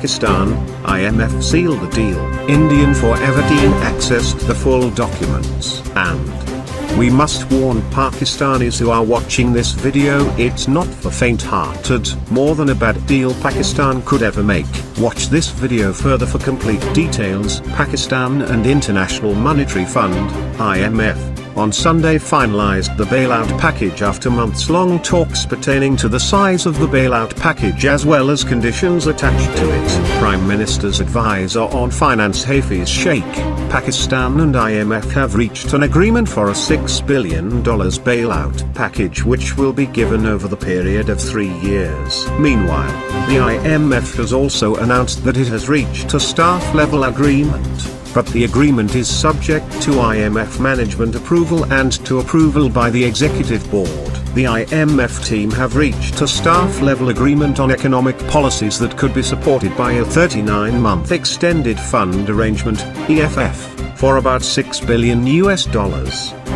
Pakistan, IMF sealed the deal. Indian Forever team accessed the full documents. And we must warn Pakistanis who are watching this video, it's not for faint-hearted. More than a bad deal Pakistan could ever make. Watch this video further for complete details. Pakistan and International Monetary Fund, IMF, on Sunday finalized the bailout package after months-long talks pertaining to the size of the bailout package as well as conditions attached to it. Prime Minister's advisor on Finance Hafeez Sheikh, Pakistan and IMF have reached an agreement for a $6 billion bailout package which will be given over the period of 3 years. Meanwhile, the IMF has also announced that it has reached a staff-level agreement. But the agreement is subject to IMF management approval and to approval by the executive board. The IMF team have reached a staff-level agreement on economic policies that could be supported by a 39-month extended fund arrangement, EFF, for about $6 billion,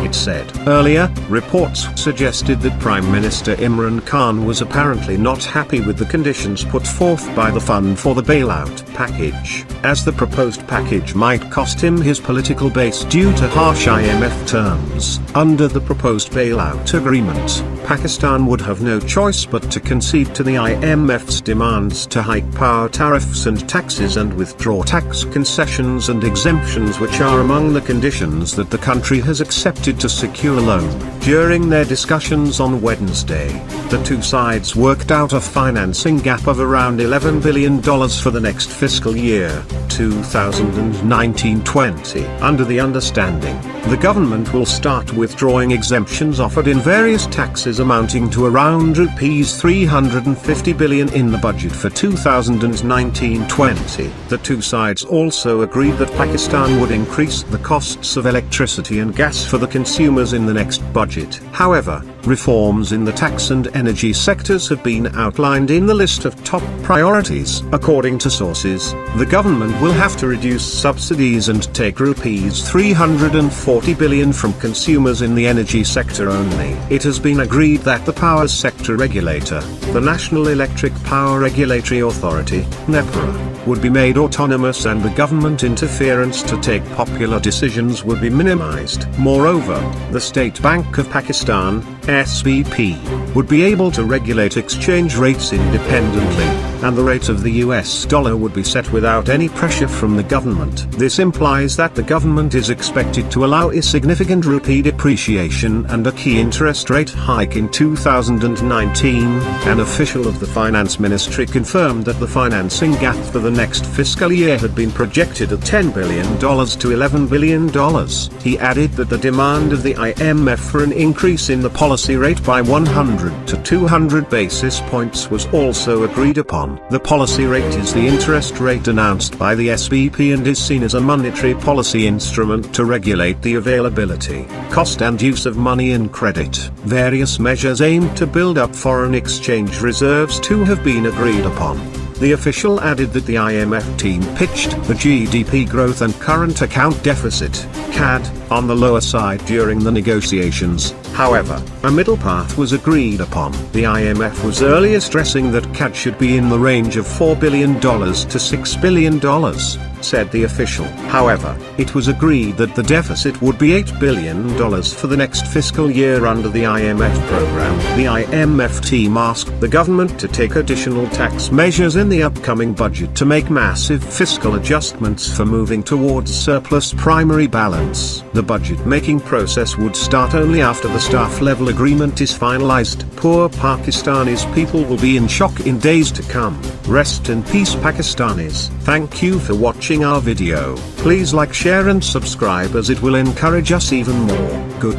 it said. Earlier, reports suggested that Prime Minister Imran Khan was apparently not happy with the conditions put forth by the fund for the bailout package, as the proposed package might cost him his political base due to harsh IMF terms. Under the proposed bailout agreement, Pakistan would have no choice but to concede to the IMF's demands to hike power tariffs and taxes and withdraw tax concessions and exemptions which are among the conditions that the country has accepted to secure a loan. During their discussions on Wednesday, the two sides worked out a financing gap of around $11 billion for the next fiscal year, 2019-20. Under the understanding, the government will start withdrawing exemptions offered in various taxes amounting to around Rs 350 billion in the budget for 2019-20. The two sides also agreed that Pakistan would increase the costs of electricity and gas for the consumers in the next budget. However, reforms in the tax and energy sectors have been outlined in the list of top priorities. According to sources, the government will have to reduce subsidies and take Rs 340 billion from consumers in the energy sector only. It has been agreed that the power sector regulator, the National Electric Power Regulatory Authority, NEPRA, would be made autonomous and the government interference to take popular decisions would be minimized. Moreover, the State Bank of Pakistan, SBP, would be able to regulate exchange rates independently, and the rate of the US dollar would be set without any pressure from the government. This implies that the government is expected to allow a significant rupee depreciation and a key interest rate hike in 2019. An official of the Finance Ministry confirmed that the financing gap for the next fiscal year had been projected at $10 billion to $11 billion. He added that the demand of the IMF for an increase in the policy rate by 100 to 200 basis points was also agreed upon. The policy rate is the interest rate announced by the SBP and is seen as a monetary policy instrument to regulate the availability, cost and use of money and credit. Various measures aimed to build up foreign exchange reserves too have been agreed upon. The official added that the IMF team pitched the GDP growth and current account deficit, CAD, on the lower side during the negotiations. However, a middle path was agreed upon. The IMF was earlier stressing that CAD should be in the range of $4 billion to $6 billion, said the official. However, it was agreed that the deficit would be $8 billion for the next fiscal year under the IMF program. The IMF team asked the government to take additional tax measures in the upcoming budget to make massive fiscal adjustments for moving towards surplus primary balance. The budget-making process would start only after the staff-level agreement is finalized. Poor Pakistanis people will be in shock in days to come. Rest in peace Pakistanis. Thank you for watching our video. Please like, share and subscribe as it will encourage us even more. Good.